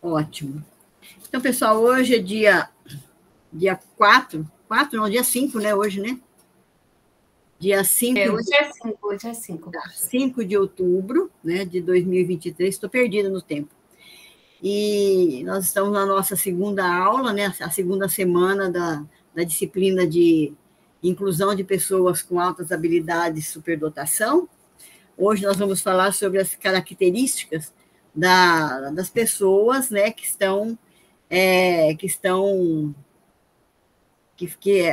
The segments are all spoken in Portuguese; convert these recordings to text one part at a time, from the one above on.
Ótimo. Então, pessoal, hoje é dia 4 não, dia 5, né, hoje, né? Dia 5 hoje é 5, hoje é 5. 5 de outubro, né, de 2023, estou perdida no tempo. E nós estamos na nossa segunda aula, né, a segunda semana da disciplina de inclusão de pessoas com altas habilidades e superdotação. Hoje nós vamos falar sobre as características das pessoas, né,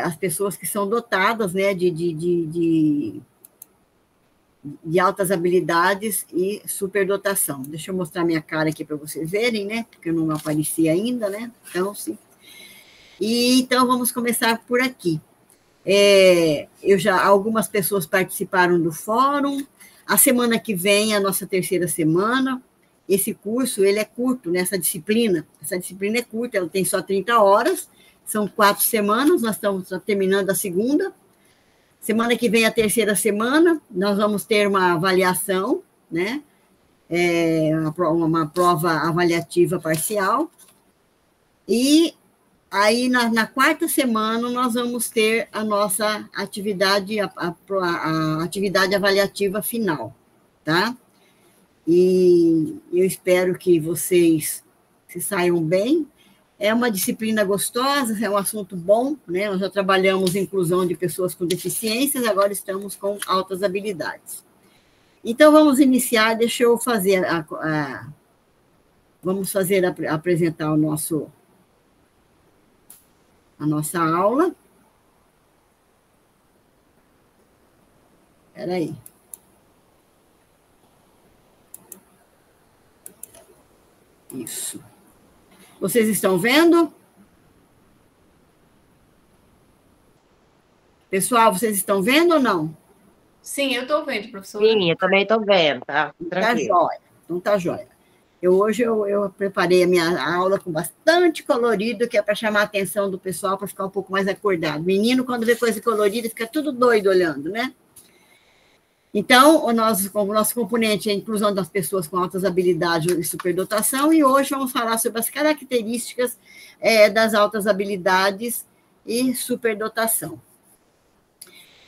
as pessoas que são dotadas, né, de altas habilidades e superdotação. Deixa eu mostrar minha cara aqui para vocês verem, né, porque eu não apareci ainda, né, então, sim. Então, vamos começar por aqui. Algumas pessoas participaram do fórum. A semana que vem é a nossa terceira semana. Esse curso, ele é curto, né? Essa disciplina é curta, ela tem só 30 horas, são 4 semanas, nós estamos terminando a segunda. Semana que vem, a terceira semana, nós vamos ter uma avaliação, né? Uma prova avaliativa parcial. E aí, na quarta semana, nós vamos ter a nossa atividade, a atividade avaliativa final, tá? E eu espero que vocês se saiam bem. É uma disciplina gostosa, é um assunto bom, né? Nós já trabalhamos inclusão de pessoas com deficiências, agora estamos com altas habilidades. Então, vamos iniciar, deixa eu fazer apresentar a nossa aula. Espera aí. Isso. Vocês estão vendo? Pessoal, vocês estão vendo ou não? Sim, eu estou vendo, professora. Sim, eu também estou vendo, tá? Tranquilo. Tá jóia. Então tá jóia. Hoje eu preparei a minha aula com bastante colorido, que é para chamar a atenção do pessoal, para ficar um pouco mais acordado. Menino, quando vê coisa colorida, fica tudo doido olhando, né? Então, o nosso componente é a inclusão das pessoas com altas habilidades e superdotação, e hoje vamos falar sobre as características das altas habilidades e superdotação.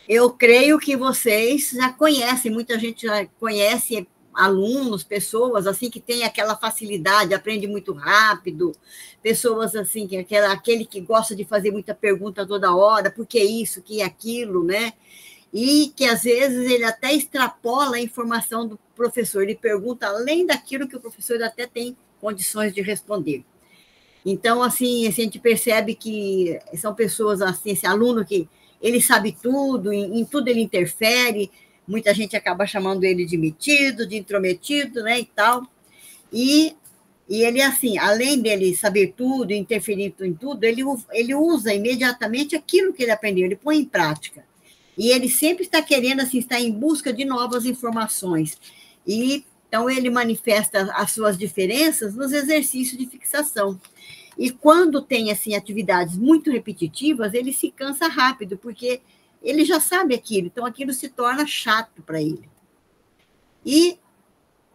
Eu creio que vocês já conhecem, muita gente já conhece alunos, pessoas assim que tem aquela facilidade, aprende muito rápido, pessoas assim, aquele que gosta de fazer muita pergunta toda hora, por que isso, que aquilo, né? E que, às vezes, ele até extrapola a informação do professor, ele pergunta além daquilo que o professor até tem condições de responder. Então, assim, a gente percebe que são pessoas, assim, esse aluno que ele sabe tudo, em tudo ele interfere, muita gente acaba chamando ele de metido, de intrometido, né, e tal. E ele, assim, além dele saber tudo, interferir em tudo, ele usa imediatamente aquilo que ele aprendeu, ele põe em prática. E ele sempre está querendo, assim, estar em busca de novas informações. Então, ele manifesta as suas diferenças nos exercícios de fixação. E quando tem, assim, atividades muito repetitivas, ele se cansa rápido, porque ele já sabe aquilo, então aquilo se torna chato para ele. E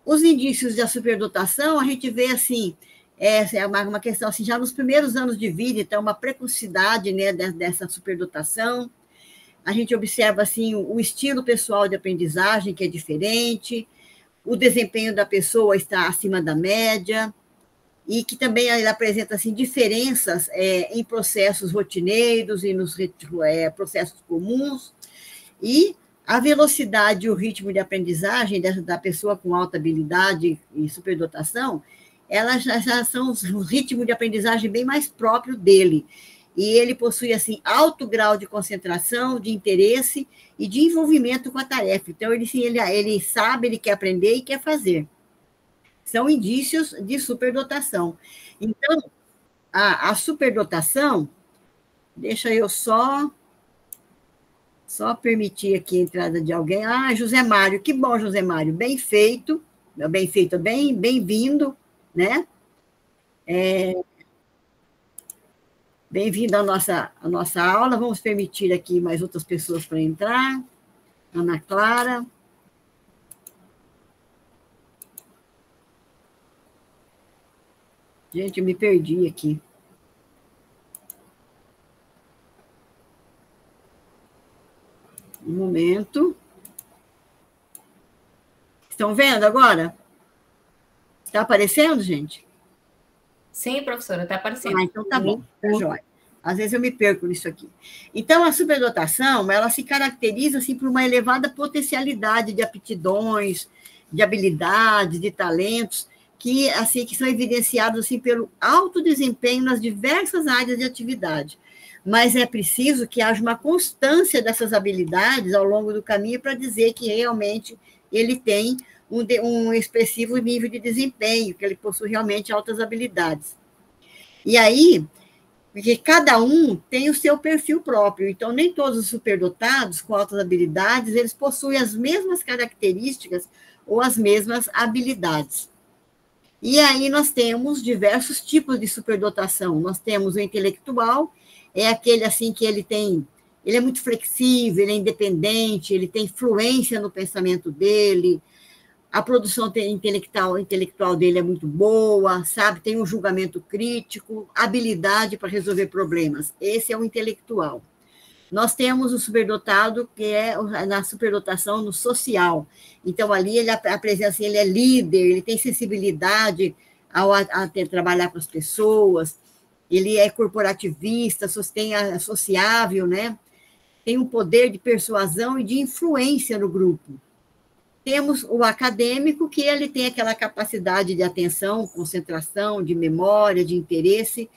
os indícios da superdotação, a gente vê, assim, é uma questão, assim, já nos primeiros anos de vida, então, uma precocidade, né, dessa superdotação. A gente observa, assim, o estilo pessoal de aprendizagem, que é diferente, o desempenho da pessoa está acima da média, e que também ele apresenta, assim, diferenças em processos rotineiros e nos processos comuns, e a velocidade e o ritmo de aprendizagem da pessoa com alta habilidade e superdotação, elas já são um ritmo de aprendizagem bem mais próprio dele. E ele possui, assim, alto grau de concentração, de interesse e de envolvimento com a tarefa. Então, ele sabe, ele quer aprender e quer fazer. São indícios de superdotação. Então, a superdotação, deixa eu só permitir aqui a entrada de alguém. Ah, José Mário, que bom, José Mário, bem feito, bem-vindo, né? Bem-vindo à nossa aula. Vamos permitir aqui mais outras pessoas para entrar. Ana Clara. Gente, eu me perdi aqui. Um momento. Estão vendo agora? Está aparecendo, gente? Sim, professora, está aparecendo. Ah, então tá bom, tá jóia. Às vezes eu me perco nisso aqui. Então, a superdotação, ela se caracteriza assim, por uma elevada potencialidade de aptidões, de habilidades, de talentos, que são evidenciados assim, pelo alto desempenho nas diversas áreas de atividade. Mas é preciso que haja uma constância dessas habilidades ao longo do caminho para dizer que realmente ele tem um expressivo nível de desempenho, que ele possui realmente altas habilidades. E aí, porque cada um tem o seu perfil próprio, então nem todos os superdotados com altas habilidades, eles possuem as mesmas características ou as mesmas habilidades. E aí nós temos diversos tipos de superdotação. Nós temos o intelectual, é aquele assim que ele é muito flexível, ele é independente, ele tem fluência no pensamento dele, a produção intelectual dele é muito boa, sabe? Tem um julgamento crítico, habilidade para resolver problemas. Esse é o intelectual. Nós temos o superdotado, que é na superdotação no social. Então, ali ele apresenta assim, ele é líder, ele tem sensibilidade a trabalhar com as pessoas, ele é corporativista, é sociável, né? Tem um poder de persuasão e de influência no grupo. Temos o acadêmico, que ele tem aquela capacidade de atenção, concentração, de memória, de interesse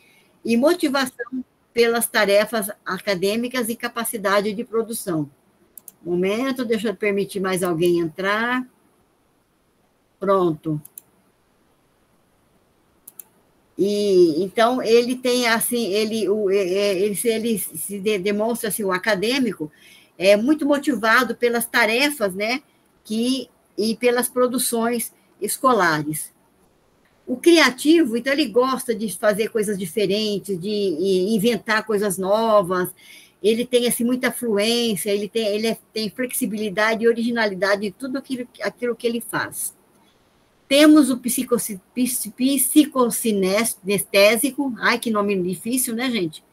e motivação pelas tarefas acadêmicas e capacidade de produção. Momento, deixa eu permitir mais alguém entrar. Pronto. E então ele tem assim, ele se demonstra assim, o acadêmico é muito motivado pelas tarefas, né? E pelas produções escolares. O criativo, então, ele gosta de fazer coisas diferentes, de inventar coisas novas, ele tem assim, muita fluência, ele tem flexibilidade e originalidade em tudo aquilo que ele faz. Temos o psicocinestésico, ai, que nome difícil, né, gente?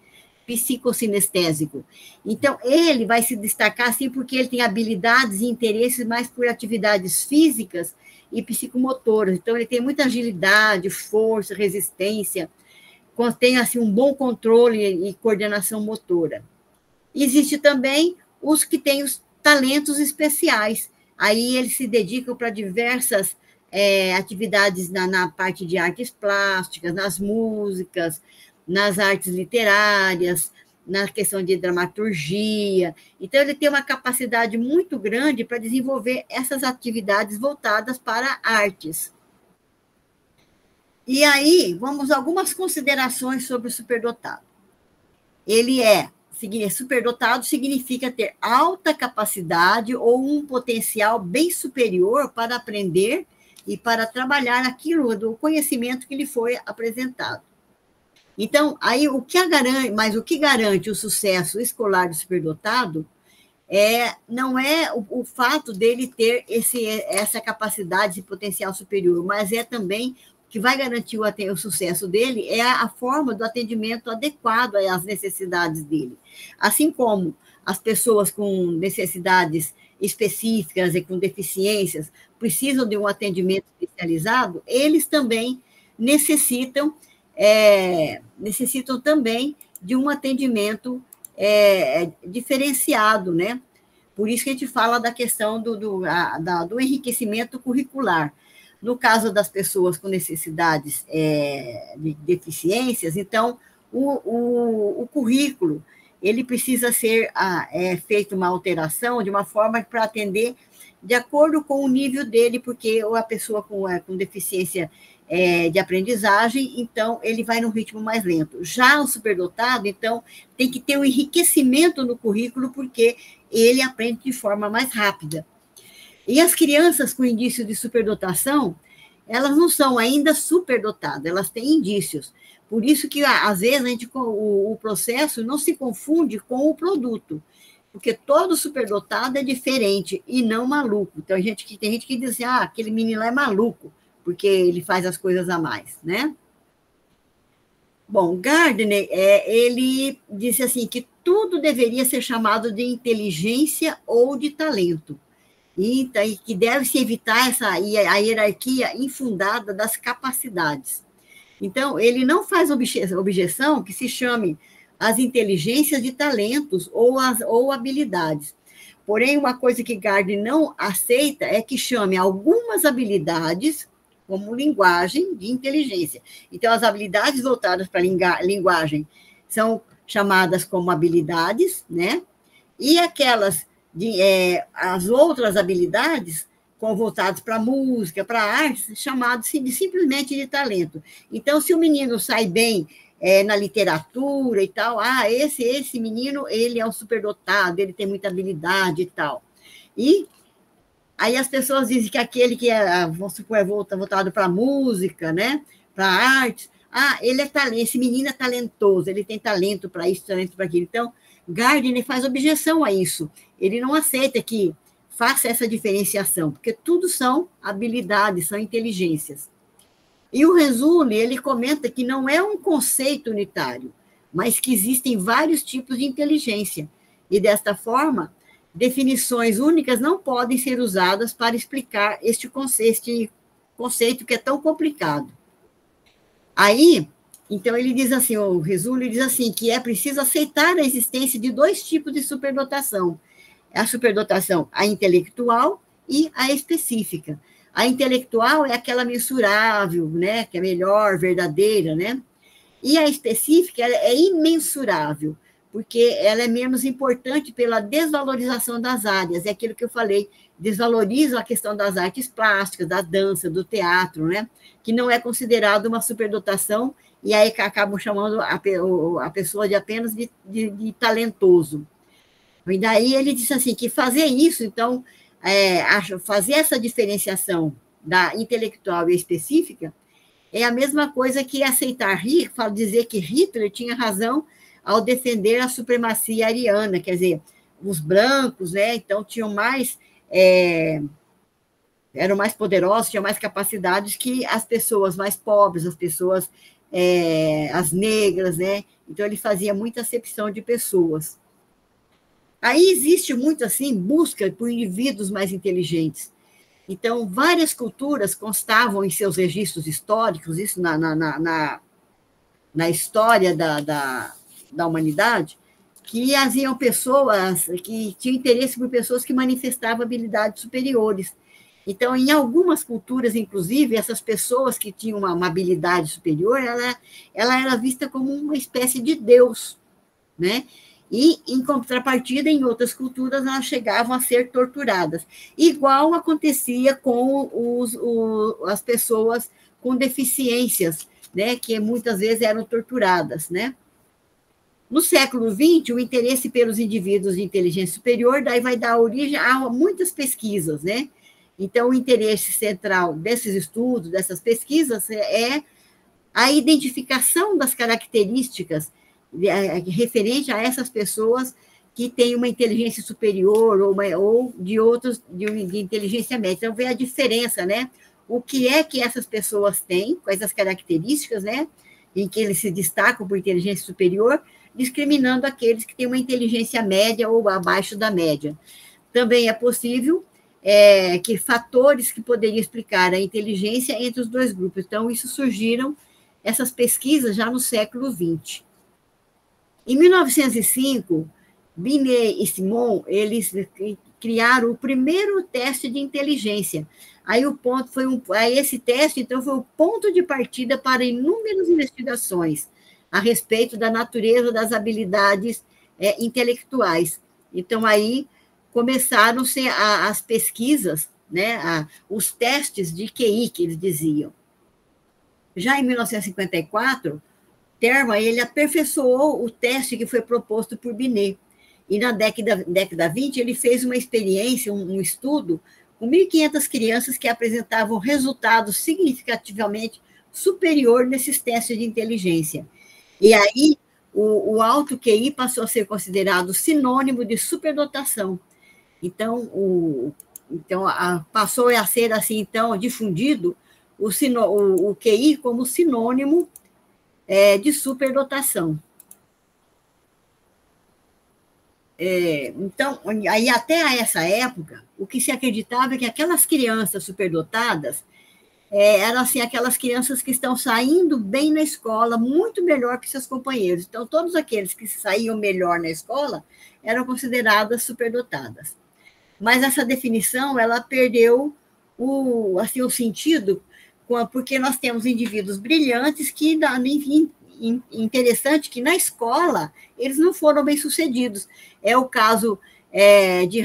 Psicocinestésico. Então, ele vai se destacar, assim, porque ele tem habilidades e interesses mais por atividades físicas e psicomotoras. Então, ele tem muita agilidade, força, resistência, tem, assim, um bom controle e coordenação motora. Existe também os que têm os talentos especiais. Aí, eles se dedicam para diversas atividades na parte de artes plásticas, nas músicas, nas artes literárias, na questão de dramaturgia. Então, ele tem uma capacidade muito grande para desenvolver essas atividades voltadas para artes. E aí, vamos a algumas considerações sobre o superdotado. Superdotado significa ter alta capacidade ou um potencial bem superior para aprender e para trabalhar aquilo do conhecimento que lhe foi apresentado. Então, aí o que garante o sucesso escolar do superdotado não é o fato dele ter essa capacidade, esse potencial superior, mas é também que vai garantir o sucesso dele é a forma do atendimento adequado às necessidades dele. Assim como as pessoas com necessidades específicas e com deficiências precisam de um atendimento especializado, eles também necessitam também de um atendimento diferenciado, né? Por isso que a gente fala da questão do enriquecimento curricular. No caso das pessoas com necessidades de deficiências, então, o currículo ele precisa ser feito uma alteração de uma forma para atender de acordo com o nível dele, porque a pessoa com deficiência de aprendizagem, então, ele vai num ritmo mais lento. Já o superdotado, então, tem que ter um enriquecimento no currículo, porque ele aprende de forma mais rápida. E as crianças com indício de superdotação, elas não são ainda superdotadas, elas têm indícios. Por isso que, às vezes, o processo não se confunde com o produto, porque todo superdotado é diferente e não maluco. Então, tem gente que diz assim, aquele menino lá é maluco, porque ele faz as coisas a mais, né? Bom, Gardner, ele disse assim que tudo deveria ser chamado de inteligência ou de talento, e que deve-se evitar a hierarquia infundada das capacidades. Então, ele não faz objeção que se chame as inteligências de talentos ou habilidades. Porém, uma coisa que Gardner não aceita é que chame algumas habilidades como linguagem de inteligência. Então, as habilidades voltadas para a linguagem são chamadas como habilidades, né? E aquelas as outras habilidades voltadas para a música, para a arte, chamadas simplesmente de talento. Então, se o menino sai bem na literatura e tal, esse menino, ele é um superdotado, ele tem muita habilidade e tal. E aí as pessoas dizem que aquele que vamos supor, é voltado para a música, né? Para a arte, ele é talento, esse menino é talentoso, ele tem talento para isso, talento para aquilo. Então, Gardner faz objeção a isso. Ele não aceita que faça essa diferenciação, porque tudo são habilidades, são inteligências. E o Rezulli, ele comenta que não é um conceito unitário, mas que existem vários tipos de inteligência. E, desta forma, definições únicas não podem ser usadas para explicar este conceito que é tão complicado. Aí, então, ele diz assim, o Rezulli diz assim, que é preciso aceitar a existência de dois tipos de superdotação. A superdotação, a intelectual e a específica. A intelectual é aquela mensurável, né, que é melhor, verdadeira, né? E a específica é imensurável, porque ela é menos importante pela desvalorização das áreas. É aquilo que eu falei, desvaloriza a questão das artes plásticas, da dança, do teatro, né? Que não é considerado uma superdotação, e aí acabam chamando a pessoa de apenas de talentoso. E daí ele disse assim, que fazer isso, então, fazer essa diferenciação da intelectual e específica é a mesma coisa que aceitar, dizer que Hitler tinha razão ao defender a supremacia ariana, quer dizer, os brancos, né, então tinham mais, eram mais poderosos, tinham mais capacidades que as pessoas mais pobres, as pessoas, as negras, né, então ele fazia muita acepção de pessoas. Aí existe muito, assim, busca por indivíduos mais inteligentes. Então, várias culturas constavam em seus registros históricos, isso na história da humanidade, que haviam pessoas que tinham interesse por pessoas que manifestavam habilidades superiores. Então, em algumas culturas, inclusive, essas pessoas que tinham uma habilidade superior, ela era vista como uma espécie de Deus, né? E, em contrapartida, em outras culturas, elas chegavam a ser torturadas. Igual acontecia com as pessoas com deficiências, né, que muitas vezes eram torturadas, né? No século XX, o interesse pelos indivíduos de inteligência superior daí vai dar origem a muitas pesquisas, né? Então, o interesse central desses estudos, dessas pesquisas, é a identificação das características referente a essas pessoas que têm uma inteligência superior ou de outros de inteligência média. Então, vê a diferença, né? O que é que essas pessoas têm, quais as características, né? Em que eles se destacam por inteligência superior, discriminando aqueles que têm uma inteligência média ou abaixo da média. Também é possível que fatores que poderiam explicar a inteligência entre os dois grupos. Então, isso surgiram essas pesquisas já no século XX. Em 1905, Binet e Simon, eles criaram o primeiro teste de inteligência. Aí esse teste, então, foi o ponto de partida para inúmeras investigações a respeito da natureza das habilidades intelectuais. Então, aí começaram-se as pesquisas, né, os testes de QI, que eles diziam. Já em 1954, Terman, ele aperfeiçoou o teste que foi proposto por Binet. E na década 20, ele fez uma experiência, um estudo, com 1.500 crianças que apresentavam resultados significativamente superior nesses testes de inteligência. E aí, o alto QI passou a ser considerado sinônimo de superdotação. Então, passou a ser, assim, então, difundido o QI como sinônimo de superdotação. Então, aí até essa época, o que se acreditava é que aquelas crianças superdotadas eram assim, aquelas crianças que estão saindo bem na escola, muito melhor que seus companheiros. Então, todos aqueles que saíam melhor na escola eram consideradas superdotadas. Mas essa definição, ela perdeu assim, o sentido, porque nós temos indivíduos brilhantes que, enfim, interessante que na escola eles não foram bem-sucedidos. É o caso de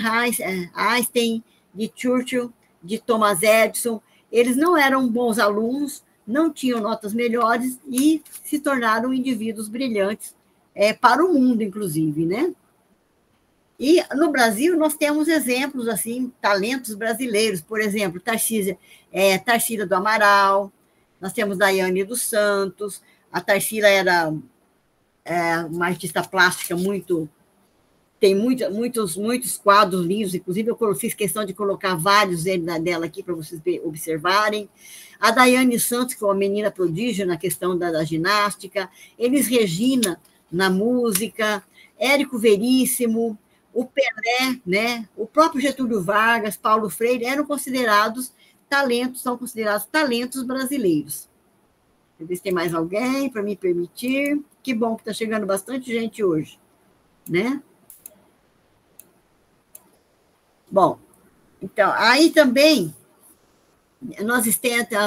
Einstein, de Churchill, de Thomas Edison. Eles não eram bons alunos, não tinham notas melhores e se tornaram indivíduos brilhantes para o mundo, inclusive, né? E no Brasil nós temos exemplos, assim, talentos brasileiros, por exemplo, Tarsila do Amaral, nós temos Daiane dos Santos, a Tarsila era uma artista plástica tem muitos quadros lindos, inclusive eu fiz questão de colocar vários dela aqui para vocês observarem. A Daiane Santos, que é uma menina prodígio na questão da ginástica, Elis Regina na música, Érico Veríssimo, o Pelé, né? O próprio Getúlio Vargas, Paulo Freire, são considerados talentos brasileiros. Deixa eu ver se tem mais alguém para me permitir. Que bom que está chegando bastante gente hoje, né? Bom, então, aí também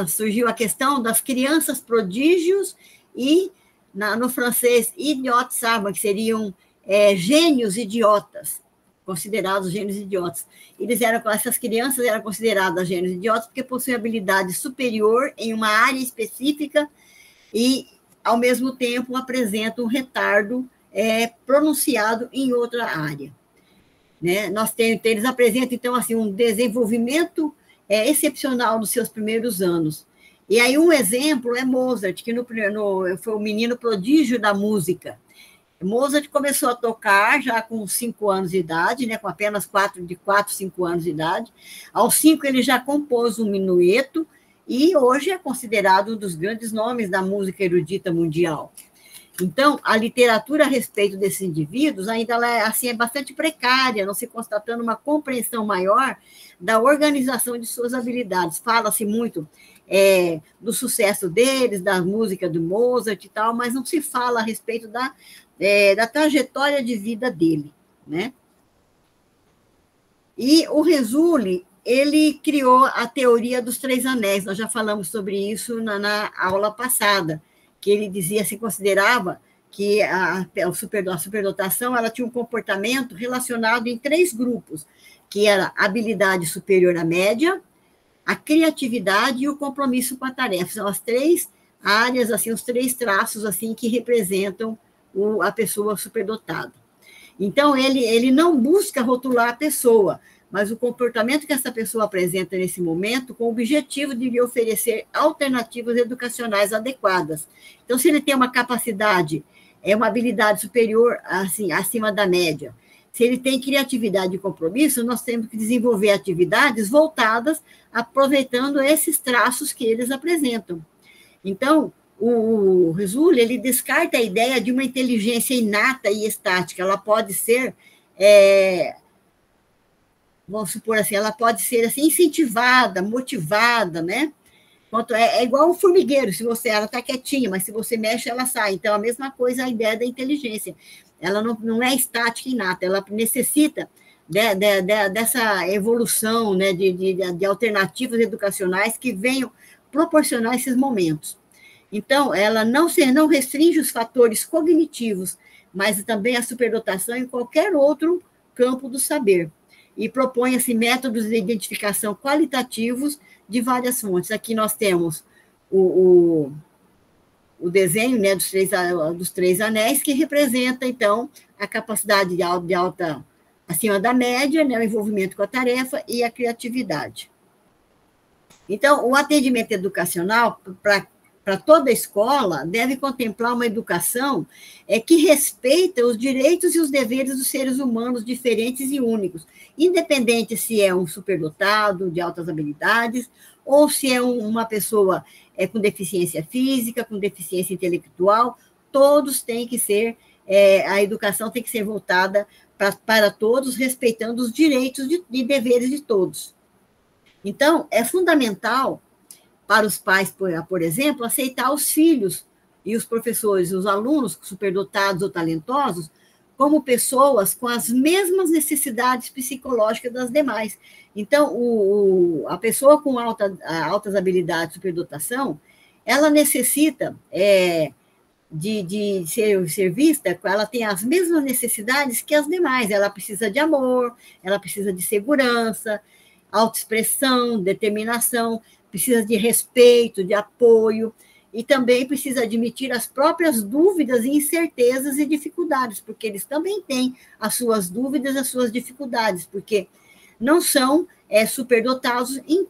surgiu a questão das crianças prodígios e, no francês, idiotes savants, que seriam gênios idiotas, considerados gênios idiotas. Essas crianças eram consideradas gênios idiotas porque possuem habilidade superior em uma área específica e, ao mesmo tempo, apresentam um retardo pronunciado em outra área. Né? Eles apresentam, então, assim, um desenvolvimento excepcional nos seus primeiros anos. E aí um exemplo é Mozart, que foi o menino prodígio da música. Mozart começou a tocar já com 5 anos de idade, né, com apenas 4, 5 anos de idade. Aos 5 ele já compôs um minueto e hoje é considerado um dos grandes nomes da música erudita mundial. Então, a literatura a respeito desses indivíduos ainda é bastante precária, não se constatando uma compreensão maior da organização de suas habilidades. Fala-se muito do sucesso deles, da música do Mozart e tal, mas não se fala a respeito da trajetória de vida dele, né? E o Resuli, ele criou a teoria dos 3 anéis, nós já falamos sobre isso na aula passada, que ele dizia, se considerava que a superdotação ela tinha um comportamento relacionado em 3 grupos, que era a habilidade superior à média, a criatividade e o compromisso com a tarefa. São as 3 áreas, assim, os 3 traços assim, que representam a pessoa superdotada. Então, ele não busca rotular a pessoa, mas o comportamento que essa pessoa apresenta nesse momento, com o objetivo de lhe oferecer alternativas educacionais adequadas. Então, se ele tem uma capacidade, uma habilidade superior, assim, acima da média, se ele tem criatividade e compromisso, nós temos que desenvolver atividades voltadas, aproveitando esses traços que eles apresentam. Então, o Resuli, ele descarta a ideia de uma inteligência inata e estática. Ela pode ser vamos supor assim, ela pode ser assim, incentivada, motivada, né? É igual um formigueiro, ela está quietinha, mas se você mexe, ela sai. Então, a mesma coisa a ideia da inteligência. Ela não é estática e inata, ela necessita dessa evolução, né, de alternativas educacionais que venham proporcionar esses momentos. Então, ela não restringe os fatores cognitivos, mas também a superdotação em qualquer outro campo do saber. E propõe assim, métodos de identificação qualitativos de várias fontes. Aqui nós temos o desenho, né, dos 3 anéis, que representa, então, a capacidade de alta acima da média, né, o envolvimento com a tarefa e a criatividade. Então, o atendimento educacional, para toda a escola, deve contemplar uma educação que respeita os direitos e os deveres dos seres humanos diferentes e únicos, independente se é um superdotado, de altas habilidades, ou se é uma pessoa com deficiência física, com deficiência intelectual, todos têm que ser, a educação tem que ser voltada para todos, respeitando os direitos e deveres de todos. Então, é fundamental para os pais, por exemplo, aceitar os filhos e os professores, os alunos superdotados ou talentosos, como pessoas com as mesmas necessidades psicológicas das demais. Então, a pessoa com altas habilidades, superdotação, ela necessita de ser vista, ela tem as mesmas necessidades que as demais. Ela precisa de amor, ela precisa de segurança, autoexpressão, determinação, precisa de respeito, de apoio, e também precisa admitir as próprias dúvidas, incertezas e dificuldades, porque eles também têm as suas dúvidas, as suas dificuldades, porque não são superdotados em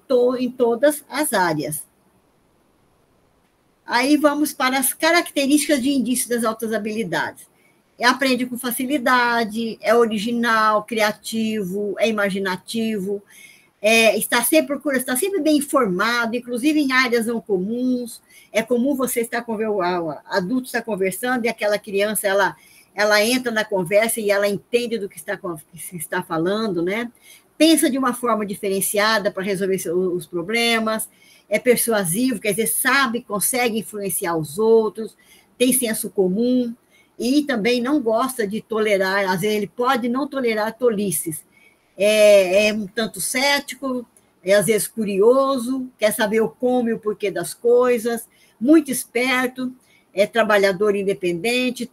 todas as áreas. Aí vamos para as características de indício das altas habilidades. Aprende com facilidade, é original, criativo, é imaginativo, está sempre bem informado, inclusive em áreas não comuns. É comum você adulto estar conversando e aquela criança, ela entra na conversa e ela entende do que se está falando, né? Pensa de uma forma diferenciada para resolver os problemas, é persuasivo, quer dizer, consegue influenciar os outros, tem senso comum e também não gosta de tolerar, às vezes ele pode não tolerar tolices. É um tanto cético, às vezes curioso, quer saber o como e o porquê das coisas, muito esperto, é trabalhador independente,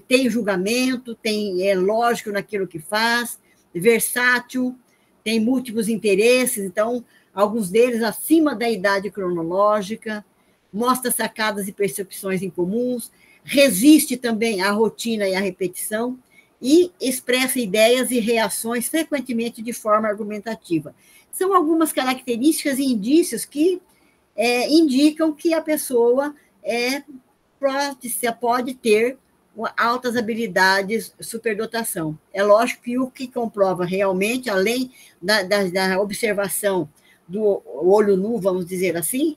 tem julgamento, é lógico naquilo que faz, versátil, tem múltiplos interesses, então, alguns deles acima da idade cronológica, mostra sacadas e percepções incomuns, resiste também à rotina e à repetição, e expressa ideias e reações frequentemente de forma argumentativa. São algumas características e indícios que indicam que a pessoa pode ter altas habilidades, superdotação. É lógico que o que comprova realmente, além da observação do olho nu, vamos dizer assim,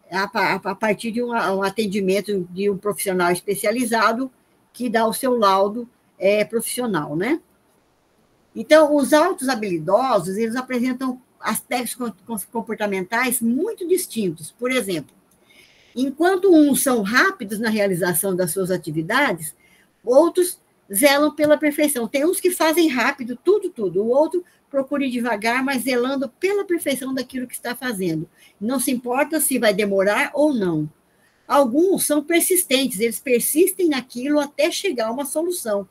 a partir de um atendimento de um profissional especializado que dá o seu laudo profissional, né? Então, os altos habilidosos, eles apresentam aspectos comportamentais muito distintos. Por exemplo, enquanto uns são rápidos na realização das suas atividades, outros zelam pela perfeição. Tem uns que fazem rápido tudo, o outro procura ir devagar, mas zelando pela perfeição daquilo que está fazendo. Não se importa se vai demorar ou não. Alguns são persistentes, eles persistem naquilo até chegar a uma solução.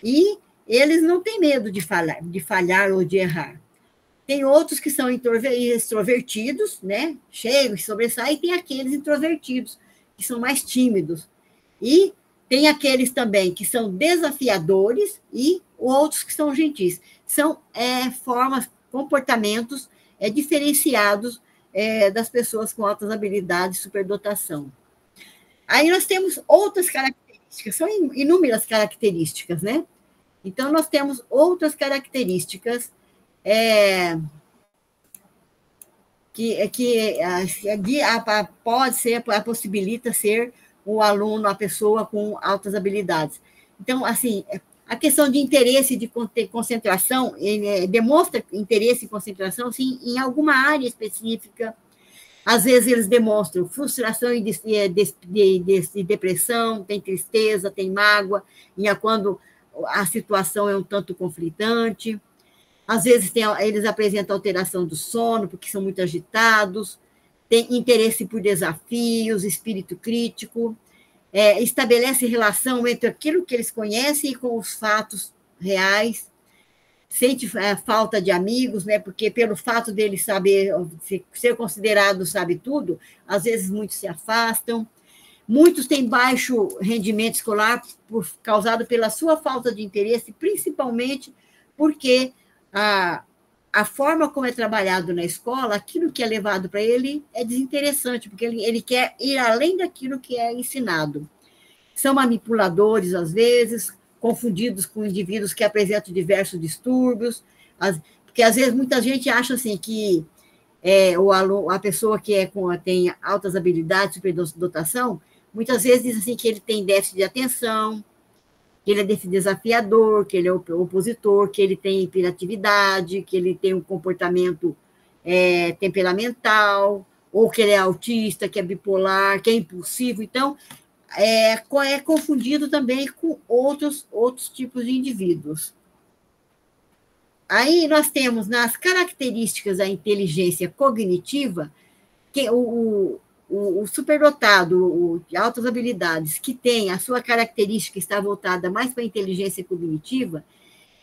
E eles não têm medo de falhar ou de errar. Tem outros que são extrovertidos, né? Cheios, sobressaem, e tem aqueles introvertidos, que são mais tímidos. E tem aqueles também que são desafiadores e outros que são gentis. São formas, comportamentos diferenciados das pessoas com altas habilidades, superdotação. Aí nós temos outras características, são inúmeras características, né? Então, nós temos outras características possibilita ser o aluno, a pessoa com altas habilidades. Então, assim, a questão de interesse e de concentração, demonstra interesse e concentração, sim, em alguma área específica. Às vezes, eles demonstram frustração e depressão, tem tristeza, tem mágoa, quando a situação é um tanto conflitante. Às vezes, eles apresentam alteração do sono, porque são muito agitados, têm interesse por desafios, espírito crítico, estabelece relação entre aquilo que eles conhecem e com os fatos reais, sente falta de amigos, né, porque pelo fato dele ser considerado sabe tudo, às vezes muitos se afastam. Muitos têm baixo rendimento escolar causado pela sua falta de interesse, principalmente porque a forma como é trabalhado na escola, aquilo que é levado para ele é desinteressante, porque ele quer ir além daquilo que é ensinado. São manipuladores, às vezes, confundidos com indivíduos que apresentam diversos distúrbios, porque, às vezes, muita gente acha assim, que a pessoa que tem altas habilidades, superdotação, muitas vezes diz assim que ele tem déficit de atenção, que ele é desafiador, que ele é opositor, que ele tem hiperatividade, que ele tem um comportamento temperamental, ou que ele é autista, que é bipolar, que é impulsivo. Então, é confundido também com outros tipos de indivíduos. Aí nós temos nas características da inteligência cognitiva, que o superdotado, de altas habilidades, que tem a sua característica está voltada mais para a inteligência cognitiva,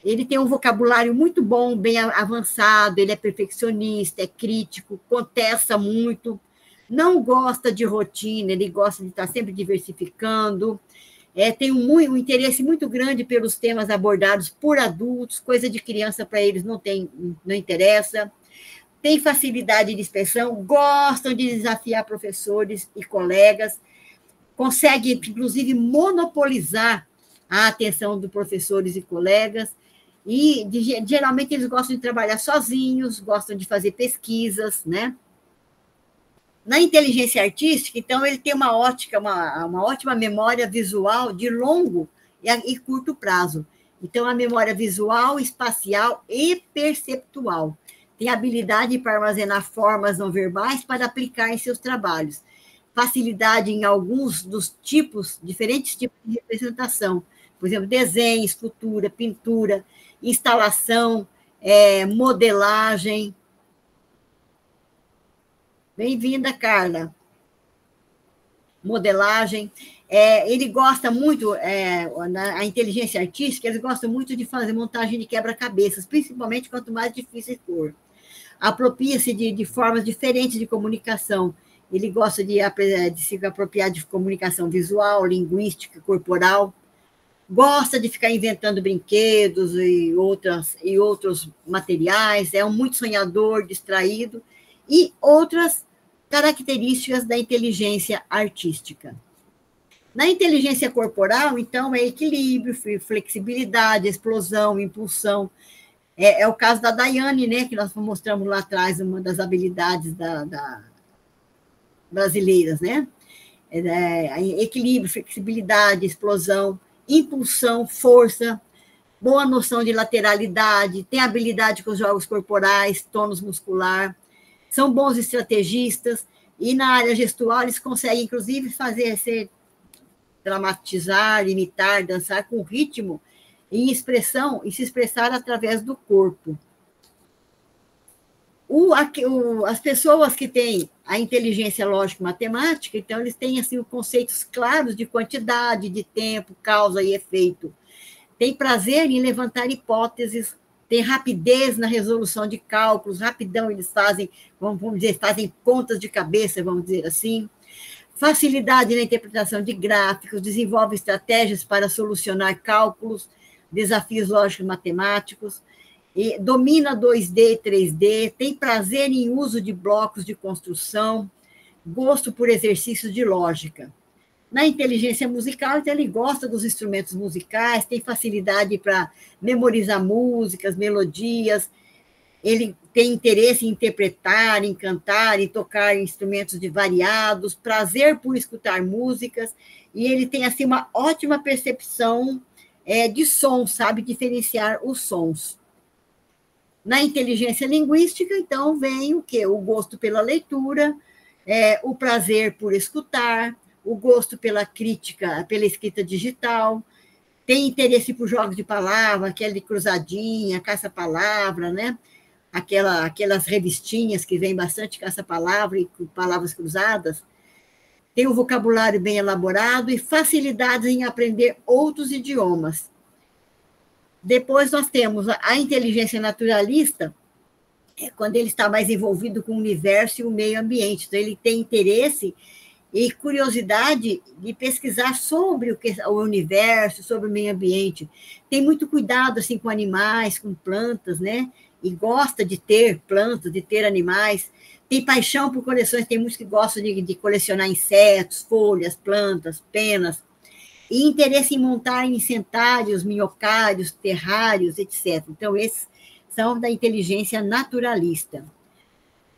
ele tem um vocabulário muito bom, bem avançado, ele é perfeccionista, é crítico, contesta muito, não gosta de rotina, ele gosta de estar sempre diversificando, tem um interesse muito grande pelos temas abordados por adultos, coisa de criança para eles não interessa, tem facilidade de expressão, gostam de desafiar professores e colegas, consegue, inclusive, monopolizar a atenção dos professores e colegas, e geralmente eles gostam de trabalhar sozinhos, gostam de fazer pesquisas, né? Na inteligência artística, então, ele tem uma ótima memória visual de longo e curto prazo. Então, a memória visual, espacial e perceptual. Tem habilidade para armazenar formas não verbais para aplicar em seus trabalhos. Facilidade em alguns dos diferentes tipos de representação. Por exemplo, desenho, escultura, pintura, instalação, modelagem. Bem-vinda, Carla. Modelagem. Ele gosta muito, a inteligência artística, eles gostam muito de fazer montagem de quebra-cabeças, principalmente quanto mais difícil for. Apropria-se de formas diferentes de comunicação. Ele gosta de se apropriar de comunicação visual, linguística, corporal. Gosta de ficar inventando brinquedos e outros materiais. É muito sonhador, distraído. E outras características da inteligência artística. Na inteligência corporal, então, é equilíbrio, flexibilidade, explosão, impulsão. É o caso da Daiane, né, que nós mostramos lá atrás, uma das habilidades brasileiras, né? Equilíbrio, flexibilidade, explosão, impulsão, força, boa noção de lateralidade, tem habilidade com os jogos corporais, tônus muscular, são bons estrategistas, e na área gestual eles conseguem, inclusive, dramatizar, imitar, dançar com ritmo e expressão, e se expressar através do corpo. As pessoas que têm a inteligência lógico-matemática, então, eles têm assim, conceitos claros de quantidade, de tempo, causa e efeito. Tem prazer em levantar hipóteses, tem rapidez na resolução de cálculos, rapidão eles fazem, vamos dizer, fazem contas de cabeça, vamos dizer assim. Facilidade na interpretação de gráficos, desenvolve estratégias para solucionar cálculos, desafios lógicos matemáticos, e domina 2D e 3D, tem prazer em uso de blocos de construção, gosto por exercícios de lógica. Na inteligência musical, então, ele gosta dos instrumentos musicais, tem facilidade para memorizar músicas, melodias, ele tem interesse em interpretar, em cantar, em tocar instrumentos variados, prazer por escutar músicas, e ele tem assim, uma ótima percepção de som, sabe diferenciar os sons. Na inteligência linguística, então, vem o quê? O gosto pela leitura, o prazer por escutar, o gosto pela crítica, pela escrita digital, tem interesse por jogos de palavra, aquele cruzadinha, caça-palavra, né? Aquelas revistinhas que vem bastante caça-palavra e palavras cruzadas, tem um vocabulário bem elaborado e facilidades em aprender outros idiomas. Depois nós temos a inteligência naturalista, quando ele está mais envolvido com o universo e o meio ambiente. Então, ele tem interesse e curiosidade de pesquisar sobre o universo, sobre o meio ambiente. Tem muito cuidado assim, com animais, com plantas, né? E gosta de ter plantas, de ter animais. Tem paixão por coleções, tem muitos que gostam de colecionar insetos, folhas, plantas, penas. E interesse em montar incentários, minhocários, terrários, etc. Então, esses são da inteligência naturalista.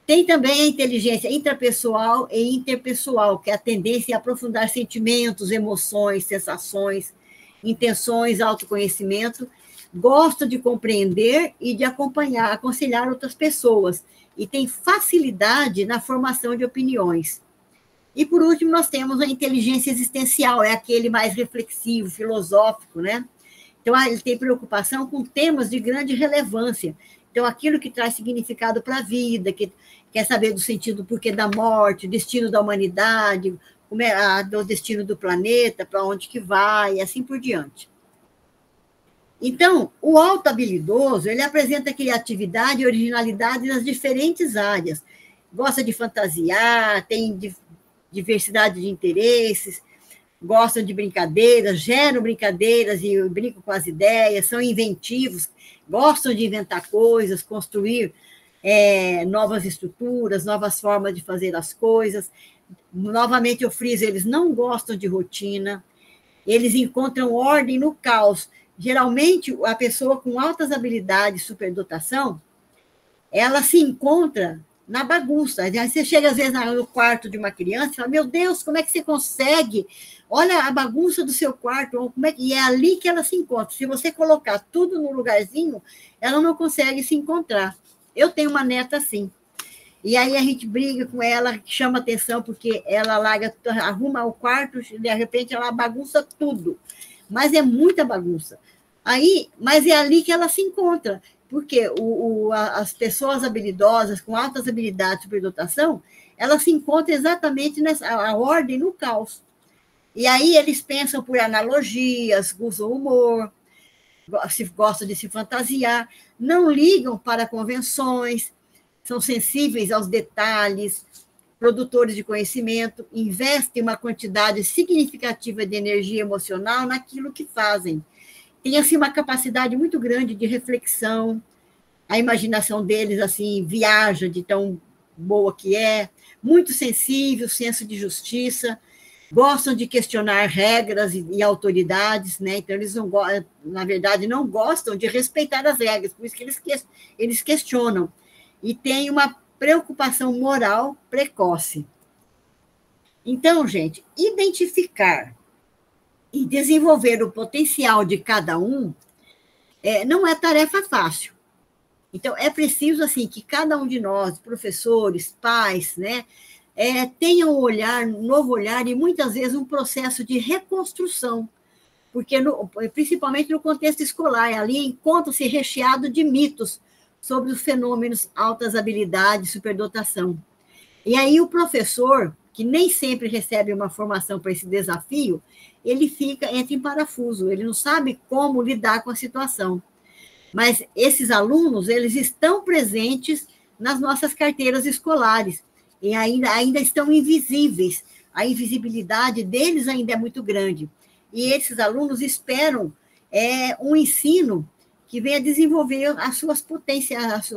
Tem também a inteligência intrapessoal e interpessoal, que é a tendência a aprofundar sentimentos, emoções, sensações, intenções, autoconhecimento. Gosta de compreender e de acompanhar, aconselhar outras pessoas. E tem facilidade na formação de opiniões. E, por último, nós temos a inteligência existencial, é aquele mais reflexivo, filosófico, né? Então, ele tem preocupação com temas de grande relevância. Então, aquilo que traz significado para a vida, que quer saber do sentido do porquê da morte, destino da humanidade, do destino do planeta, para onde que vai, e assim por diante. Então, o autohabilidoso, ele apresenta criatividade e originalidade nas diferentes áreas. Gosta de fantasiar, tem diversidade de interesses, gostam de brincadeiras, geram brincadeiras e brincam com as ideias, são inventivos, gostam de inventar coisas, construir novas estruturas, novas formas de fazer as coisas. Novamente, eu friso, eles não gostam de rotina, eles encontram ordem no caos. Geralmente, a pessoa com altas habilidades, superdotação, ela se encontra na bagunça. Aí você chega, às vezes, no quarto de uma criança e fala, meu Deus, como é que você consegue? Olha a bagunça do seu quarto. E é ali que ela se encontra. Se você colocar tudo no lugarzinho, ela não consegue se encontrar. Eu tenho uma neta assim. E aí a gente briga com ela, chama atenção, porque ela arruma o quarto, de repente ela bagunça tudo. Mas é muita bagunça. Mas é ali que ela se encontra. Porque as pessoas habilidosas, com altas habilidades de superdotação, elas se encontram exatamente a ordem no caos. E aí eles pensam por analogias, usam humor, gostam de se fantasiar, não ligam para convenções, são sensíveis aos detalhes, produtores de conhecimento, investem uma quantidade significativa de energia emocional naquilo que fazem. Tem, assim, uma capacidade muito grande de reflexão, a imaginação deles, assim, viaja de tão boa que é, muito sensível, senso de justiça, gostam de questionar regras e autoridades, né? Então, eles, não, na verdade, não gostam de respeitar as regras, por isso que eles questionam. E tem uma preocupação moral precoce. Então, gente, identificar e desenvolver o potencial de cada um não é tarefa fácil. Então, é preciso, assim, que cada um de nós, professores, pais, né, tenham um novo olhar e, muitas vezes, um processo de reconstrução, porque, principalmente no contexto escolar, ali encontra-se recheado de mitos sobre os fenômenos altas habilidades, superdotação. E aí o professor, que nem sempre recebe uma formação para esse desafio, ele entra em parafuso, ele não sabe como lidar com a situação. Mas esses alunos, eles estão presentes nas nossas carteiras escolares, e ainda estão invisíveis, a invisibilidade deles ainda é muito grande. E esses alunos esperam um ensino que venha desenvolver os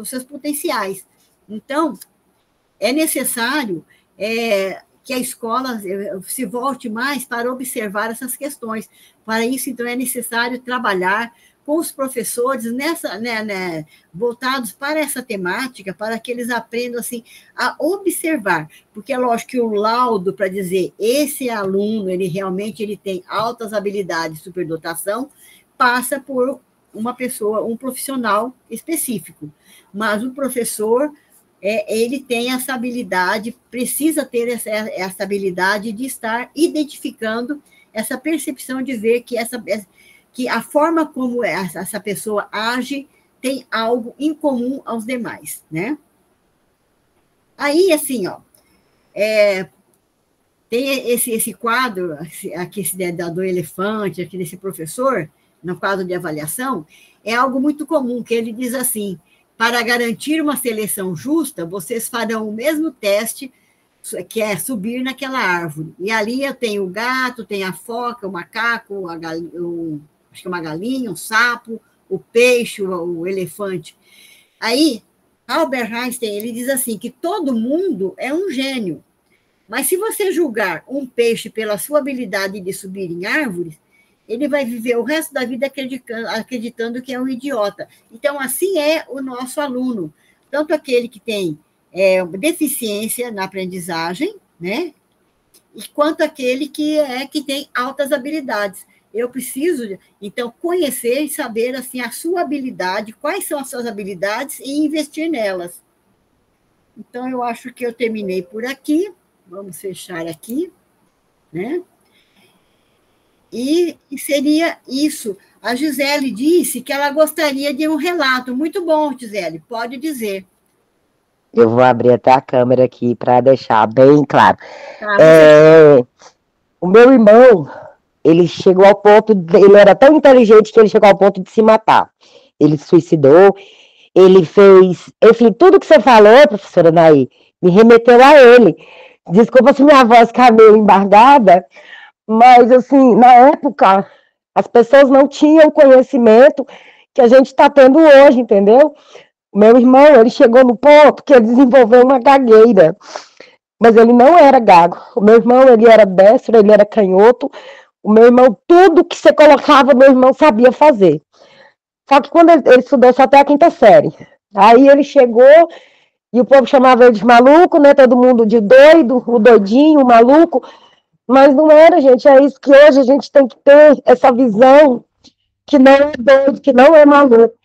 seus potenciais. Então, é necessário que a escola se volte mais para observar essas questões. Para isso, então, é necessário trabalhar com os professores voltados para essa temática, para que eles aprendam assim, a observar. Porque é lógico que o laudo para dizer esse aluno, ele realmente tem altas habilidades de superdotação, passa por uma pessoa, um profissional específico. Mas o professor, ele tem essa habilidade, precisa ter essa habilidade de estar identificando essa percepção de ver que a forma como essa pessoa age tem algo em comum aos demais, né? Aí, assim, tem esse quadro, aqui do elefante, aqui desse professor, no quadro de avaliação, é algo muito comum, que ele diz assim, para garantir uma seleção justa, vocês farão o mesmo teste, que é subir naquela árvore. E ali eu tenho o gato, tem a foca, o macaco, acho que uma galinha, um sapo, o peixe, o elefante. Aí, Albert Einstein, ele diz assim, que todo mundo é um gênio, mas se você julgar um peixe pela sua habilidade de subir em árvores, ele vai viver o resto da vida acreditando que é um idiota. Então, assim é o nosso aluno. Tanto aquele que tem deficiência na aprendizagem, né? E quanto aquele que tem altas habilidades. Eu preciso, então, conhecer e saber assim, a sua habilidade, quais são as suas habilidades e investir nelas. Então, eu acho que eu terminei por aqui. Vamos fechar aqui, né? E seria isso. A Gisele disse que ela gostaria de um relato. Muito bom, Gisele, pode dizer. Eu vou abrir até a câmera aqui para deixar bem claro. Tá, o meu irmão, ele chegou ao ponto, ele era tão inteligente que ele chegou ao ponto de se matar. Ele se suicidou, ele fez, enfim, tudo que você falou, professora Naí, me remeteu a ele. Desculpa se minha voz ficar meio embargada, mas, assim, na época, as pessoas não tinham o conhecimento que a gente está tendo hoje, entendeu? O meu irmão, ele chegou no ponto que ele desenvolveu uma gagueira, mas ele não era gago. O meu irmão, ele era destro, ele era canhoto. O meu irmão, tudo que você colocava, meu irmão sabia fazer. Só que quando ele estudou só até a 5ª série. Aí ele chegou e o povo chamava ele de maluco, né? Todo mundo de doido, o doidinho, o maluco. Mas não era, gente. É isso que hoje a gente tem que ter, essa visão que não é doido, que não é maluco.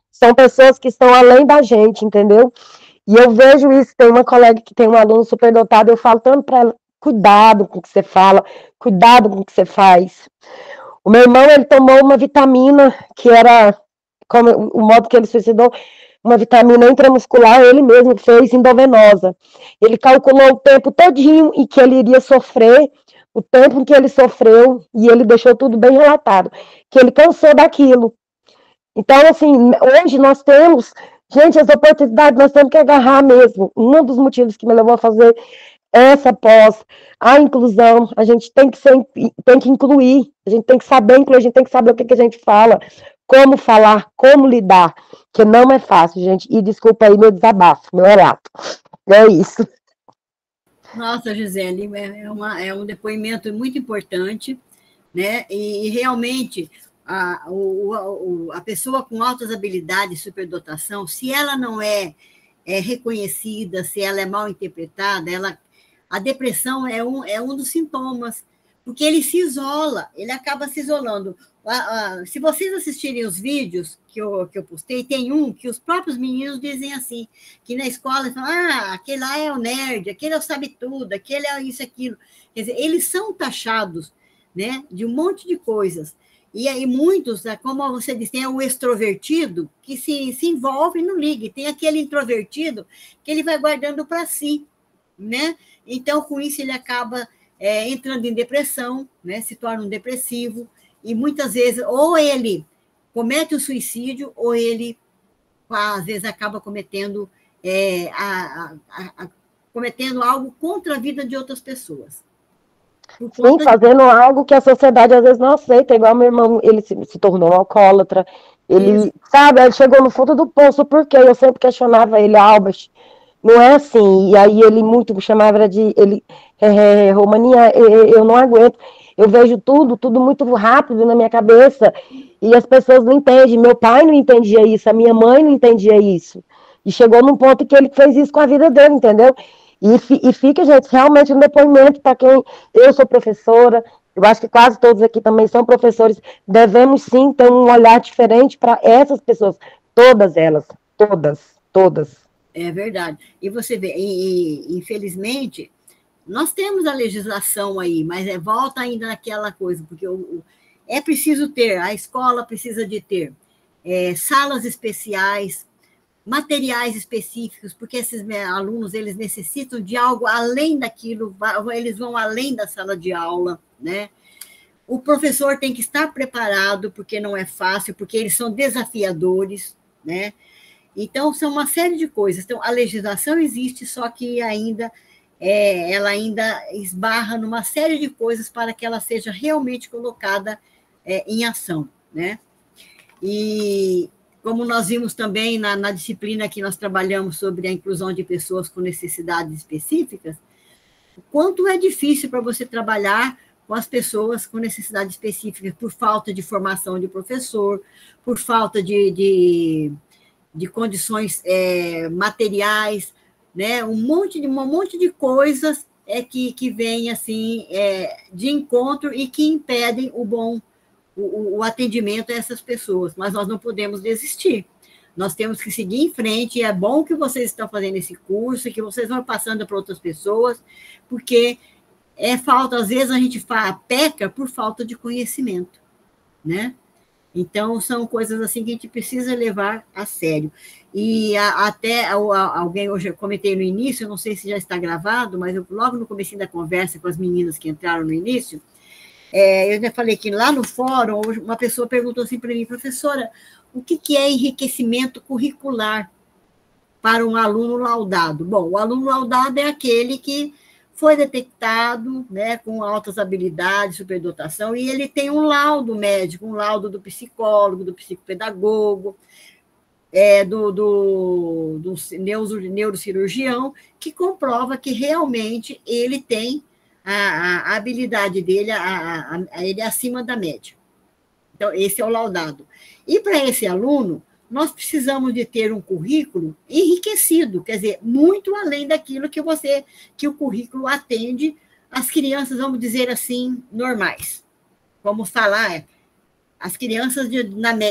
São pessoas que estão além da gente, entendeu? E eu vejo isso, tem uma colega que tem um aluno superdotado, eu falo tanto para ela, cuidado com o que você fala, cuidado com o que você faz. O meu irmão, ele tomou uma vitamina, que era, como o modo que ele suicidou, uma vitamina intramuscular, ele mesmo fez endovenosa. Ele calculou o tempo todinho em que ele iria sofrer, o tempo em que ele sofreu, e ele deixou tudo bem relatado, que ele cansou daquilo. Então, assim, hoje nós temos, gente, as oportunidades nós temos que agarrar mesmo. Um dos motivos que me levou a fazer essa pós, a inclusão, a gente tem que incluir, a gente tem que saber incluir, a gente tem que saber o que a gente fala, como falar, como lidar, que não é fácil, gente. E desculpa aí meu desabafo, meu relato. É isso. Nossa, Gisele, é um depoimento muito importante, né? E realmente a pessoa com altas habilidades, superdotação, se ela não é reconhecida, se ela é mal interpretada, a depressão é um dos sintomas, porque ele se isola, ele acaba se isolando. Se vocês assistirem os vídeos que eu postei, tem um que os próprios meninos dizem assim, que na escola falam, aquele lá é o nerd, aquele é o sabe tudo, aquele é isso, aquilo. Quer dizer, eles são taxados, né, de um monte de coisas. E aí muitos, como você disse, tem o extrovertido que se envolve e não liga, e tem aquele introvertido que ele vai guardando para si, né? Então, com isso, ele acaba entrando em depressão, né? Se torna um depressivo, e muitas vezes, ou ele comete o suicídio, ou ele, às vezes, acaba cometendo, cometendo algo contra a vida de outras pessoas. Sim, fazendo algo que a sociedade às vezes não aceita, igual meu irmão, ele se tornou um alcoólatra, ele, sabe, ele chegou no fundo do poço, por quê? Eu sempre questionava ele, Albert, não é assim, e aí ele muito me chamava Romania, eu não aguento, eu vejo tudo muito rápido na minha cabeça, e as pessoas não entendem, meu pai não entendia isso, a minha mãe não entendia isso, e chegou num ponto que ele fez isso com a vida dele, entendeu? E fica, gente, realmente um depoimento para quem... Eu sou professora, eu acho que quase todos aqui também são professores, devemos sim ter um olhar diferente para essas pessoas, todas elas, todas. É verdade. E você vê, infelizmente, nós temos a legislação aí, mas volta ainda naquela coisa, porque é preciso ter, a escola precisa de ter salas especiais, materiais específicos, porque esses alunos, eles necessitam de algo além daquilo, eles vão além da sala de aula, né? O professor tem que estar preparado, porque não é fácil, porque eles são desafiadores, né? Então, são uma série de coisas. Então, a legislação existe, só que ela ainda esbarra numa série de coisas para que ela seja realmente colocada em ação, né? E como nós vimos também na disciplina que nós trabalhamos sobre a inclusão de pessoas com necessidades específicas, o quanto é difícil para você trabalhar com as pessoas com necessidades específicas por falta de formação de professor, por falta de de condições materiais, né? Um monte de coisas que vêm assim, de encontro e que impedem o atendimento a essas pessoas. Mas nós não podemos desistir. Nós temos que seguir em frente, e é bom que vocês estão fazendo esse curso, que vocês vão passando para outras pessoas, porque falta, às vezes a gente peca por falta de conhecimento, né? Então, são coisas assim que a gente precisa levar a sério. E até alguém, hoje eu comentei no início, eu não sei se já está gravado, mas logo no começo da conversa com as meninas que entraram no início, eu já falei que lá no fórum, uma pessoa perguntou assim para mim, professora, o que é enriquecimento curricular para um aluno laudado? Bom, o aluno laudado é aquele que foi detectado, né, com altas habilidades, superdotação, e ele tem um laudo médico, um laudo do psicólogo, do psicopedagogo, do neurocirurgião, que comprova que realmente ele tem a habilidade dele, ele é acima da média. Então, esse é o laudado. E para esse aluno, nós precisamos de ter um currículo enriquecido, quer dizer, muito além daquilo que o currículo atende às crianças, vamos dizer assim, normais. Vamos falar, as crianças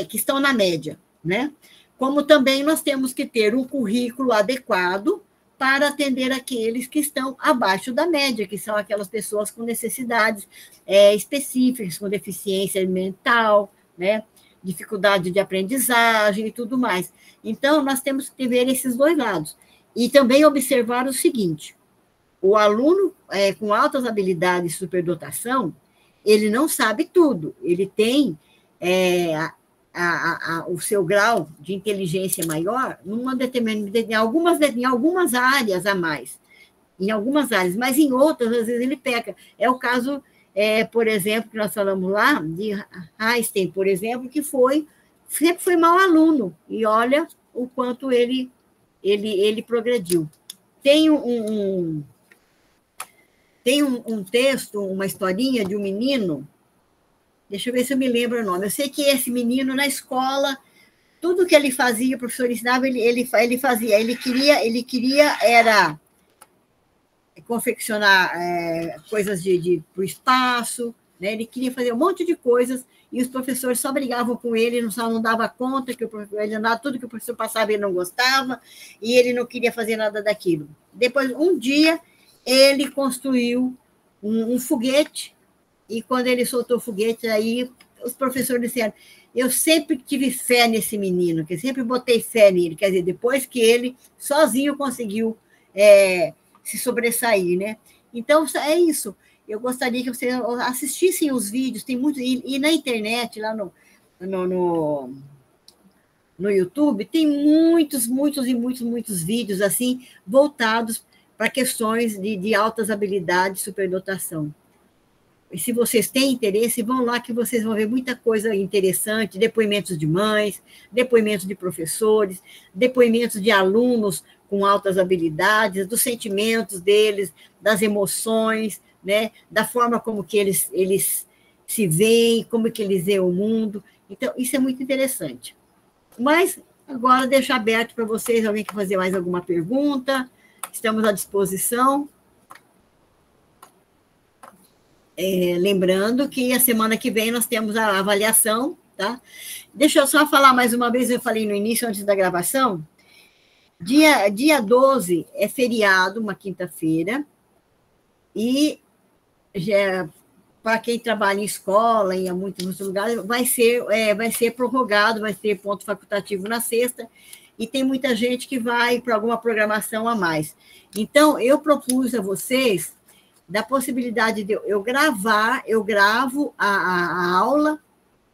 que estão na média, né? Como também nós temos que ter um currículo adequado para atender aqueles que estão abaixo da média, que são aquelas pessoas com necessidades específicas, com deficiência mental, né? Dificuldade de aprendizagem e tudo mais. Então, nós temos que ver esses dois lados. E também observar o seguinte, o aluno com altas habilidades e superdotação, ele não sabe tudo, ele tem o seu grau de inteligência maior em algumas áreas a mais, em algumas áreas, mas em outras, às vezes, ele peca. É o caso, por exemplo, que nós falamos lá, de Einstein, por exemplo, que sempre foi mau aluno, e olha o quanto ele progrediu. Tem um texto, uma historinha de um menino, deixa eu ver se eu me lembro o nome. Eu sei que esse menino, na escola, tudo que ele fazia, o professor ensinava, ele fazia. Ele queria era confeccionar coisas para o espaço, né? Ele queria fazer um monte de coisas, e os professores só brigavam com ele, não dava conta, tudo que o professor passava ele não gostava, e ele não queria fazer nada daquilo. Depois, um dia, ele construiu um foguete, e quando ele soltou o foguete, aí os professores disseram, eu sempre tive fé nesse menino, que sempre botei fé nele, quer dizer, depois que ele sozinho conseguiu se sobressair, né? Então, é isso. Eu gostaria que vocês assistissem os vídeos, tem muito, e na internet, lá no YouTube, tem muitos vídeos assim, voltados para questões de altas habilidades, superdotação. E se vocês têm interesse, vão lá que vocês vão ver muita coisa interessante, depoimentos de mães, depoimentos de professores, depoimentos de alunos com altas habilidades, dos sentimentos deles, das emoções, né, da forma como que eles se veem, como que eles veem o mundo. Então, isso é muito interessante. Mas, agora, deixo aberto para vocês, alguém quer fazer mais alguma pergunta? Estamos à disposição. Lembrando que a semana que vem nós temos a avaliação, tá? Deixa eu só falar mais uma vez, eu falei no início, antes da gravação, dia 12 é feriado, uma quinta-feira, e para quem trabalha em escola, em muitos lugares, vai ser prorrogado, vai ter ponto facultativo na sexta, e tem muita gente que vai para alguma programação a mais. Então, eu propus a vocês da possibilidade de eu gravo a aula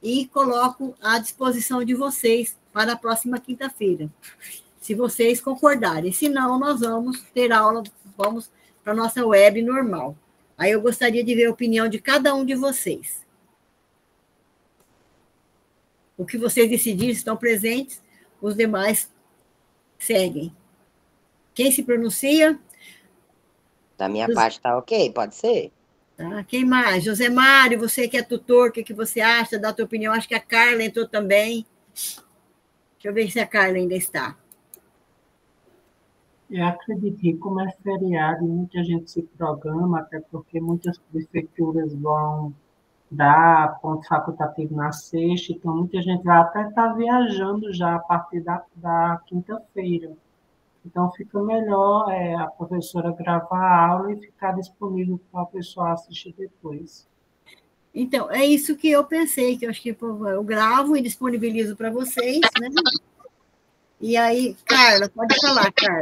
e coloco à disposição de vocês para a próxima quinta-feira, se vocês concordarem. Se não, nós vamos ter aula, vamos para a nossa web normal. Aí eu gostaria de ver a opinião de cada um de vocês. O que vocês decidirem, estão presentes, os demais seguem. Quem se pronuncia? Da minha parte está ok, pode ser? Tá. Quem mais? José Mário, você que é tutor, o que você acha? Dá a tua opinião. Acho que a Carla entrou também. Deixa eu ver se a Carla ainda está. Eu acredito que, como é feriado, muita gente se programa, até porque muitas prefeituras vão dar ponto facultativo na sexta, então muita gente vai até estar viajando já a partir da quinta-feira. Então, fica melhor a professora gravar a aula e ficar disponível para o pessoal assistir depois. Então, é isso que eu pensei, que eu acho que eu gravo e disponibilizo para vocês, né? E aí, Carla, pode falar, Carla.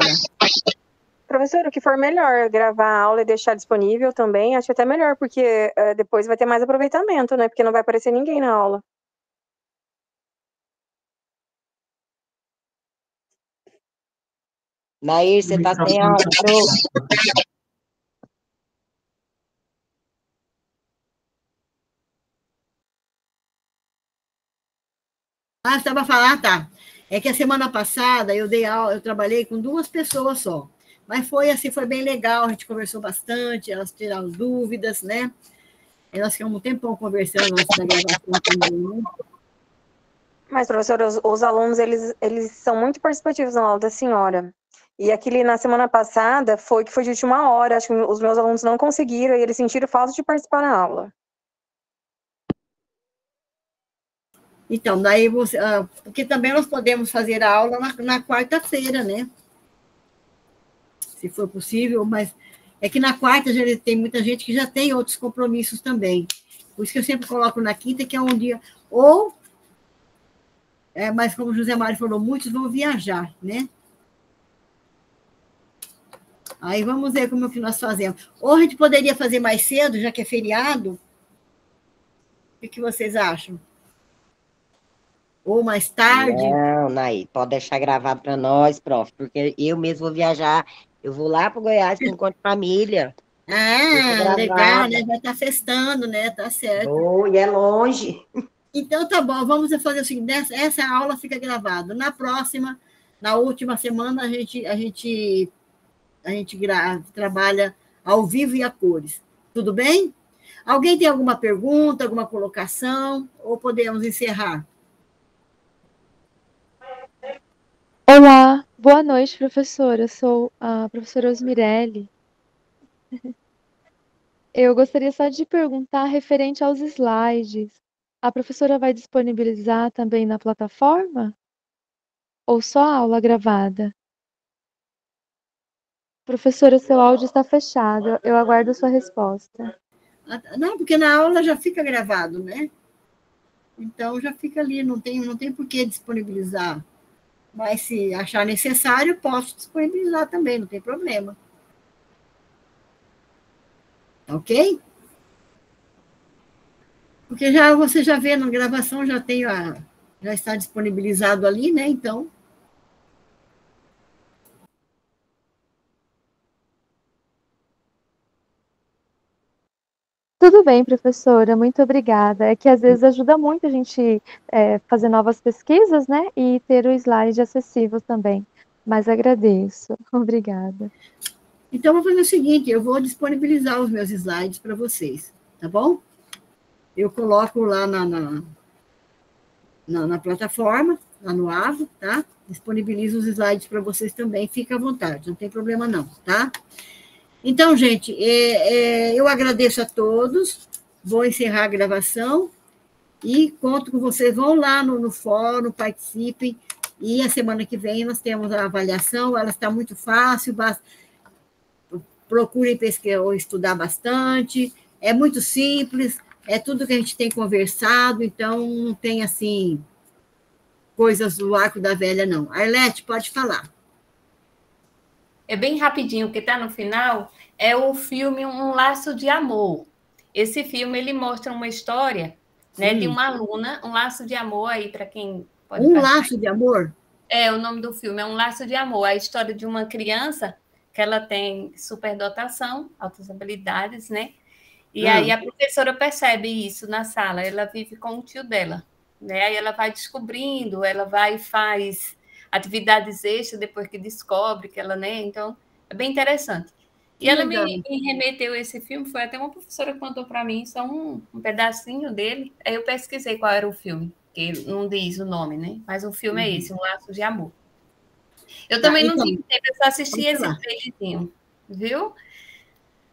Professor, o que for melhor, gravar a aula e deixar disponível também, acho até melhor, porque depois vai ter mais aproveitamento, né? Porque não vai aparecer ninguém na aula. Nair, você tá sem aula, Ah, estava a falar, tá. É que a semana passada eu dei aula, eu trabalhei com 2 pessoas só. Mas foi assim, foi bem legal, a gente conversou bastante, elas tiraram dúvidas, né? E nós ficamos um tempão conversando antes da gravação também, né? Mas, professor, os alunos, eles são muito participativos na aula da senhora. E aquele, na semana passada, foi de última hora, acho que os meus alunos não conseguiram e eles sentiram falta de participar na aula. Então, daí você. Porque também nós podemos fazer a aula na quarta-feira, né? Se for possível, mas é que na quarta já tem muita gente que já tem outros compromissos também. Por isso que eu sempre coloco na quinta, que é um dia. Mas como o José Mário falou, muitos vão viajar, né? Aí vamos ver como é que nós fazemos. Ou a gente poderia fazer mais cedo, já que é feriado. O que vocês acham? Ou mais tarde? Não, Nair, pode deixar gravado para nós, prof, porque eu mesmo vou viajar, eu vou lá para Goiás por conta de família. Ah, legal, né? Vai estar festando, né? Tá certo. Oh, e é longe. Então, tá bom, vamos fazer o seguinte, essa aula fica gravada. Na próxima, na última semana, a gente trabalha ao vivo e a cores. Tudo bem? Alguém tem alguma pergunta, alguma colocação? Ou podemos encerrar? Olá, boa noite, professora. Eu sou a professora Osmirelli. Eu gostaria só de perguntar referente aos slides. A professora vai disponibilizar também na plataforma? Ou só a aula gravada? Professora, seu áudio está fechado. Eu aguardo a sua resposta. Não, porque na aula já fica gravado, né? Então já fica ali, não tem por que disponibilizar. Mas se achar necessário, posso disponibilizar também, não tem problema. Ok? Porque você já vê na gravação, já está disponibilizado ali, né? Então. Tudo bem, professora, muito obrigada. É que às vezes ajuda muito a gente fazer novas pesquisas, né? E ter o slide acessível também. Mas agradeço. Obrigada. Então, eu vou fazer o seguinte, eu vou disponibilizar os meus slides para vocês, tá bom? Eu coloco lá na plataforma, lá no AVO, tá? Disponibilizo os slides para vocês também, fica à vontade, não tem problema não, tá? Então, gente, eu agradeço a todos, vou encerrar a gravação e conto com vocês, vão lá no fórum, participem, e a semana que vem nós temos a avaliação, ela está muito fácil, procurem pesquisar ou estudar bastante, é muito simples, é tudo que a gente tem conversado, então não tem, assim, coisas do arco da velha, não. Arlete, pode falar. É bem rapidinho, o que está no final é o filme Um Laço de Amor. Esse filme, ele mostra uma história, né, de uma aluna, um laço de amor aí para quem pode Um laço de amor? O nome do filme é Um Laço de Amor, a história de uma criança que ela tem superdotação, altas habilidades, né? E aí a professora percebe isso na sala, ela vive com o tio dela, né? Aí ela vai descobrindo, ela vai e faz atividades extras depois que descobre que ela, né? Então, é bem interessante. E ela me remeteu esse filme, foi até uma professora que contou para mim, só um pedacinho dele, aí eu pesquisei qual era o filme, que não diz o nome, né? Mas o filme é esse, Um Laço de Amor. Eu também não tive tempo, eu só assisti esse trailerzinho, viu?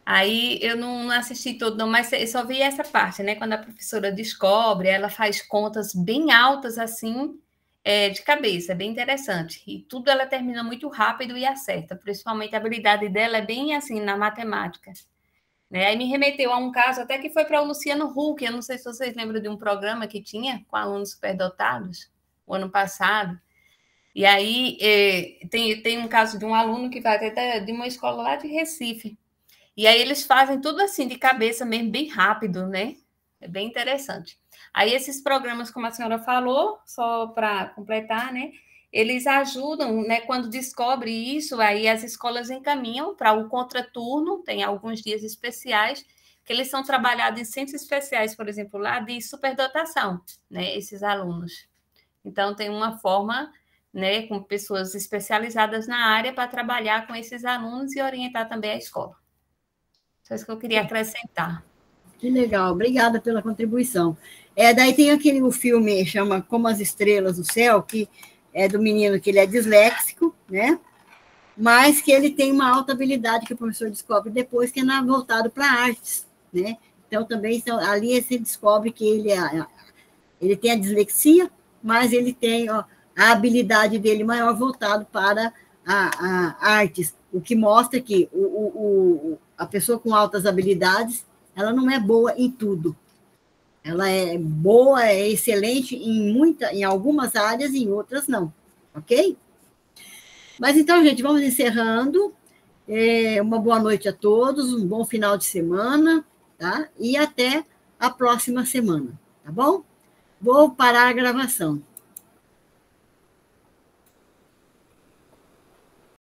Aí eu não assisti todo, não, mas eu só vi essa parte, né? Quando a professora descobre, ela faz contas bem altas, assim, de cabeça, é bem interessante. E tudo ela termina muito rápido e acerta, principalmente a habilidade dela é bem assim na matemática. Né? Aí me remeteu a um caso até que foi para o Luciano Huck, eu não sei se vocês lembram de um programa que tinha com alunos superdotados, o ano passado. E aí tem um caso de um aluno que vai até de uma escola lá de Recife. E aí eles fazem tudo assim, de cabeça mesmo, bem rápido, né? É bem interessante. Aí esses programas, como a senhora falou, só para completar, né? Eles ajudam, né? Quando descobre isso, aí as escolas encaminham para o contraturno, tem alguns dias especiais, que eles são trabalhados em centros especiais, por exemplo, lá de superdotação, né? Esses alunos. Então, tem uma forma, né, com pessoas especializadas na área para trabalhar com esses alunos e orientar também a escola. Só isso que eu queria acrescentar. Que legal, obrigada pela contribuição. Daí tem o filme, chama Como as Estrelas do Céu, que é do menino que ele é disléxico, né? Mas que ele tem uma alta habilidade que o professor descobre depois, que é voltado para artes, né? Então, também, ali se descobre que ele tem a dislexia, mas ele tem a habilidade dele maior voltado para a artes, o que mostra que a pessoa com altas habilidades, ela não é boa em tudo. Ela é boa, é excelente em algumas áreas, em outras não, ok? Mas então, gente, vamos encerrando. Uma boa noite a todos, um bom final de semana, tá? E até a próxima semana, tá bom? Vou parar a gravação.